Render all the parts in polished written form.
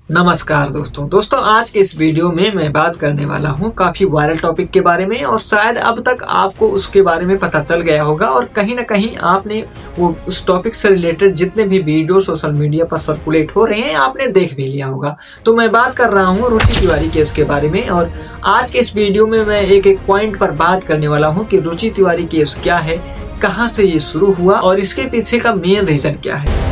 नमस्कार दोस्तों आज के इस वीडियो में मैं बात करने वाला हूं काफी वायरल टॉपिक के बारे में और शायद अब तक आपको उसके बारे में पता चल गया होगा और कहीं ना कहीं आपने वो उस टॉपिक से रिलेटेड जितने भी वीडियो सोशल मीडिया पर सर्कुलेट हो रहे हैं आपने देख भी लिया होगा। तो मैं बात कर रहा हूं रुचि तिवारी केस के बारे में और आज के इस वीडियो में मैं एक एक पॉइंट पर बात करने वाला हूँ कि रुचि तिवारी केस क्या है, कहाँ से ये शुरू हुआ और इसके पीछे का मेन रीजन क्या है।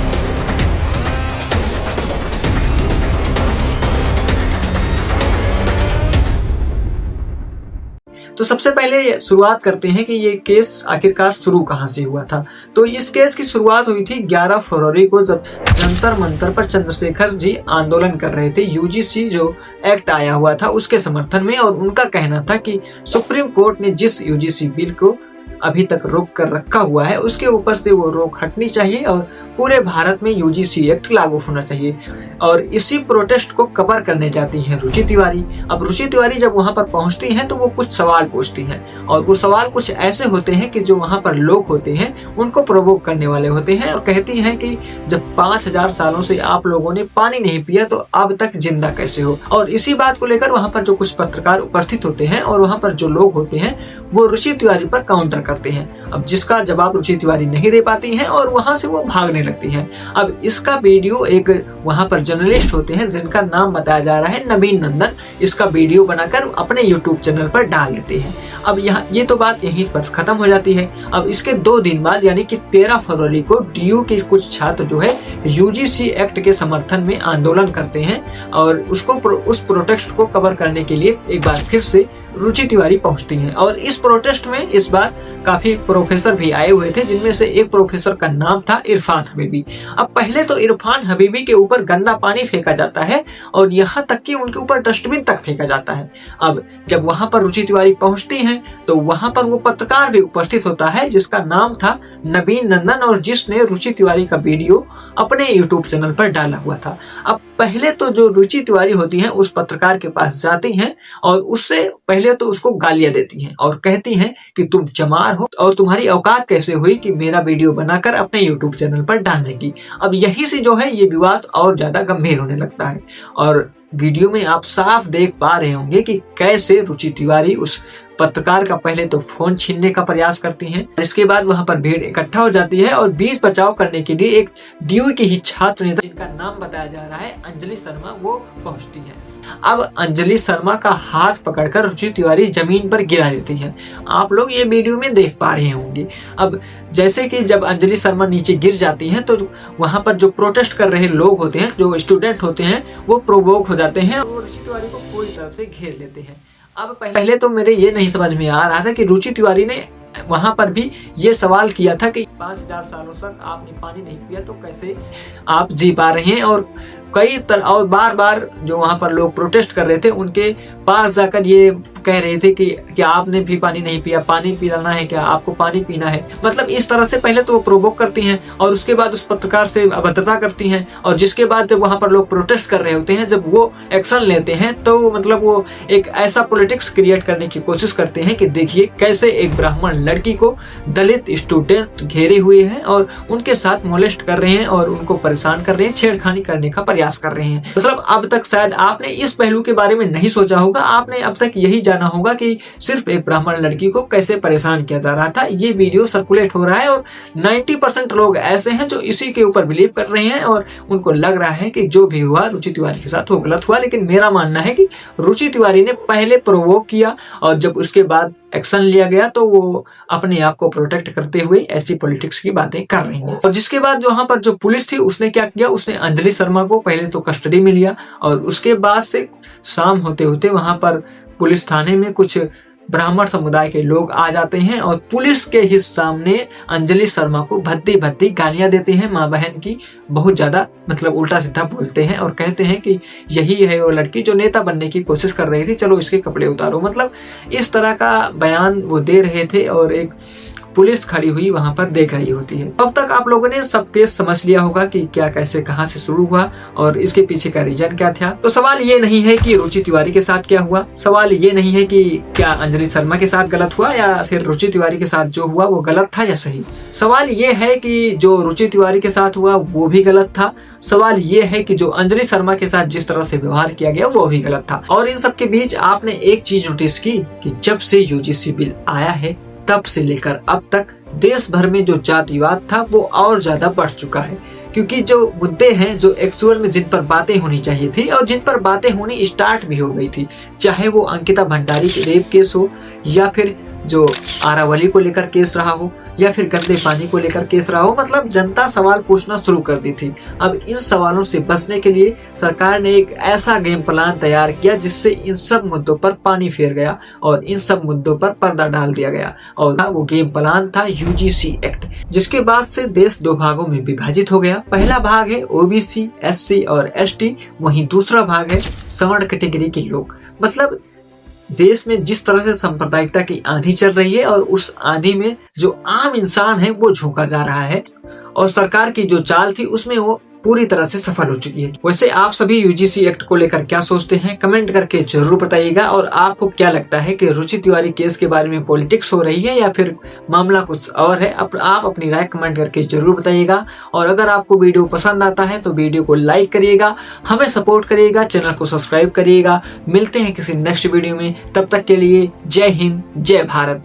तो सबसे पहले शुरुआत करते हैं कि ये केस आखिरकार शुरू कहाँ से हुआ था। तो इस केस की शुरुआत हुई थी 11 फरवरी को, जब जंतर मंतर पर चंद्रशेखर जी आंदोलन कर रहे थे। यूजीसी जो एक्ट आया हुआ था उसके समर्थन में, और उनका कहना था कि सुप्रीम कोर्ट ने जिस यूजीसी बिल को अभी तक रोक कर रखा हुआ है उसके ऊपर से वो रोक हटनी चाहिए और पूरे भारत में यूजीसी एक्ट लागू होना चाहिए। और इसी प्रोटेस्ट को कवर करने जाती हैं रुचि तिवारी। अब रुचि तिवारी जब वहां पर पहुंचती हैं तो वो कुछ सवाल पूछती हैं और वो सवाल कुछ ऐसे होते हैं कि जो वहां पर लोग होते हैं उनको प्रोवोक करने वाले होते हैं। और कहती हैं कि जब 5000 सालों से आप लोगों ने पानी नहीं पिया तो अब तक जिंदा कैसे हो। और इसी बात को लेकर वहां पर जो कुछ पत्रकार उपस्थित होते हैं और वहां पर जो लोग होते हैं वो रुचि तिवारी पर काउंटर करते हैं। अब जिसका जवाब रुचि तिवारी नहीं दे पाती हैं और वहां से वो भागने लगती हैं। अब इसका वीडियो एक वहां पर जर्नलिस्ट होते हैं जिनका नाम बताया जा रहा है नवीन नंदन, इसका वीडियो बनाकर अपने यूट्यूब चैनल पर डाल देते हैं। अब यहाँ ये तो बात यहीं पर खत्म हो जाती है। अब इसके 2 दिन बाद यानी कि 13 फरवरी को डीयू के कुछ छात्र जो है यूजीसी एक्ट के समर्थन में आंदोलन करते हैं और उस प्रोटेस्ट को कवर करने के लिए एक बार फिर से रुचि तिवारी पहुंचती हैं। और इस प्रोटेस्ट में इस बार काफी प्रोफेसर भी आए हुए थे, जिनमें से एक प्रोफेसर का नाम था इरफान हबीबी। अब पहले तो इरफान हबीबी के ऊपर गंदा पानी फेंका जाता है और यहाँ तक कि उनके ऊपर डस्टबिन तक फेंका जाता है। अब जब वहां पर रुचि तिवारी पहुंचती हैं तो वहां पर वो पत्रकार भी उपस्थित होता है जिसका नाम था नवीन नंदन और जिसने रुचि तिवारी का वीडियो अपने यूट्यूब चैनल पर डाला हुआ था। अब पहले तो जो रुचि तिवारी होती हैं उस पत्रकार के पास जाती हैं और उससे पहले तो उसको गालियां देती हैं और कहती हैं कि तुम चमार हो और तुम्हारी औकात कैसे हुई कि मेरा वीडियो बनाकर अपने यूट्यूब चैनल पर डालने की। अब यही से जो है ये विवाद और ज्यादा गंभीर होने लगता है और वीडियो में आप साफ देख पा रहे होंगे कि कैसे रुचि तिवारी उस पत्रकार का पहले तो फोन छीनने का प्रयास करती हैं। इसके बाद वहां पर भीड़ इकट्ठा हो जाती है और बीच बचाव करने के लिए एक डीयू की ही छात्र नेता जिनका नाम बताया जा रहा है अंजलि शर्मा, वो पहुंचती है। अब अंजलि शर्मा का हाथ पकड़कर रुचि तिवारी जमीन पर गिरा देती है। आप लोग ये वीडियो में देख पा रहे होंगे। अब जैसे कि जब अंजलि शर्मा नीचे गिर जाती हैं तो वहां पर जो प्रोटेस्ट कर रहे लोग होते हैं, जो स्टूडेंट होते हैं, वो प्रोवोक हो जाते हैं और रुचि तिवारी को पूरी तरह से घेर लेते हैं। अब पहले तो मेरे ये नहीं समझ में आ रहा था कि रुचि तिवारी ने वहां पर भी ये सवाल किया था कि 5000 सालों तक आपने पानी नहीं पिया तो कैसे आप जी पा रहे हैं। और और बार बार जो वहां पर लोग प्रोटेस्ट कर रहे थे उनके पास जाकर ये कह रहे थे कि आपने भी पानी नहीं पिया, पानी पिलाना है क्या, आपको पानी पीना है। मतलब इस तरह से पहले तो वो प्रोवोक करती हैं और उसके बाद उस पत्रकार से अभद्रता करती हैं और जिसके बाद जब वहां पर लोग प्रोटेस्ट कर रहे होते हैं, जब वो एक्शन लेते हैं तो मतलब वो एक ऐसा पॉलिटिक्स क्रिएट करने की कोशिश करते हैं कि देखिए कैसे एक ब्राह्मण लड़की को दलित स्टूडेंट घेरे हुए हैं और उनके साथ मोलेस्ट कर रहे हैं और उनको परेशान कर रहे हैं, छेड़खानी करने का प्रयास कर रहे हैं। मतलब अब तक शायद आपने इस पहलू के बारे में नहीं सोचा होगा, आपने अब तक यही जाना होगा कि सिर्फ एक ब्राह्मण लड़की को कैसे परेशान किया जा रहा था। ये वीडियो सर्कुलेट हो रहा है और 90% लोग ऐसे हैं जो इसी के ऊपर बिलीव कर रहे हैं और उनको लग रहा है कि जो भी हुआ रुचि तिवारी के साथ वो गलत हुआ। लेकिन मेरा मानना है कि रुचि तिवारी ने पहले प्रोवोक किया और जब उसके बाद एक्शन लिया गया तो वो अपने आप को प्रोटेक्ट करते हुए ऐसी पॉलिटिक्स की बातें कर रही हैं। और जिसके बाद वहां पर जो पुलिस थी उसने क्या किया, उसने अंजलि शर्मा को पहले तो कस्टडी में लिया और उसके बाद से शाम होते होते वहां पर पुलिस थाने में कुछ ब्राह्मण समुदाय के लोग आ जाते हैं और पुलिस के ही सामने अंजलि शर्मा को भद्दी भद्दी गालियां देते हैं, माँ बहन की बहुत ज्यादा मतलब उल्टा सीधा बोलते हैं और कहते हैं कि यही है वो लड़की जो नेता बनने की कोशिश कर रही थी, चलो इसके कपड़े उतारो। मतलब इस तरह का बयान वो दे रहे थे और एक पुलिस खड़ी हुई वहाँ पर देख रही होती है। अब तक आप लोगों ने सब केस समझ लिया होगा कि क्या कैसे कहाँ से शुरू हुआ और इसके पीछे का रीजन क्या था। तो सवाल ये नहीं है कि रुचि तिवारी के साथ क्या हुआ, सवाल ये नहीं है कि क्या अंजलि शर्मा के साथ गलत हुआ या फिर रुचि तिवारी के साथ जो हुआ वो गलत था या सही। सवाल ये है कि जो रुचि तिवारी के साथ हुआ वो भी गलत था। सवाल ये है कि जो अंजलि शर्मा के साथ जिस तरह से व्यवहार किया गया वो भी गलत था। और इन सब के बीच आपने एक चीज नोटिस की कि जब से यूजीसी बिल आया है तब से लेकर अब तक देश भर में जो जातिवाद था वो और ज्यादा बढ़ चुका है, क्योंकि जो मुद्दे हैं जो एक्चुअल में जिन पर बातें होनी चाहिए थी और जिन पर बातें होनी स्टार्ट भी हो गई थी, चाहे वो अंकिता भंडारी के रेप केस हो या फिर जो आरावली को लेकर केस रहा हो या फिर गंदे पानी को लेकर केस रहा हो, मतलब जनता सवाल पूछना शुरू कर दी थी। अब इन सवालों से बचने के लिए सरकार ने एक ऐसा गेम प्लान तैयार किया जिससे इन सब मुद्दों पर पानी फेर गया और इन सब मुद्दों पर पर्दा डाल दिया गया। और वो गेम प्लान था यूजीसी एक्ट, जिसके बाद से देश दो भागों में विभाजित हो गया। पहला भाग है ओबीसी, एससी और एसटी, वहीं दूसरा भाग है सवर्ण कैटेगरी के लोग। मतलब देश में जिस तरह से सांप्रदायिकता की आंधी चल रही है और उस आंधी में जो आम इंसान है वो झोंका जा रहा है और सरकार की जो चाल थी उसमें वो पूरी तरह से सफल हो चुकी है। वैसे आप सभी यूजीसी एक्ट को लेकर क्या सोचते हैं कमेंट करके जरूर बताइएगा। और आपको क्या लगता है कि रुचि तिवारी केस के बारे में पॉलिटिक्स हो रही है या फिर मामला कुछ और है? आप अपनी राय कमेंट करके जरूर बताइएगा। और अगर आपको वीडियो पसंद आता है तो वीडियो को लाइक करिएगा, हमें सपोर्ट करिएगा, चैनल को सब्सक्राइब करिएगा। मिलते हैं किसी नेक्स्ट वीडियो में, तब तक के लिए जय हिंद, जय भारत।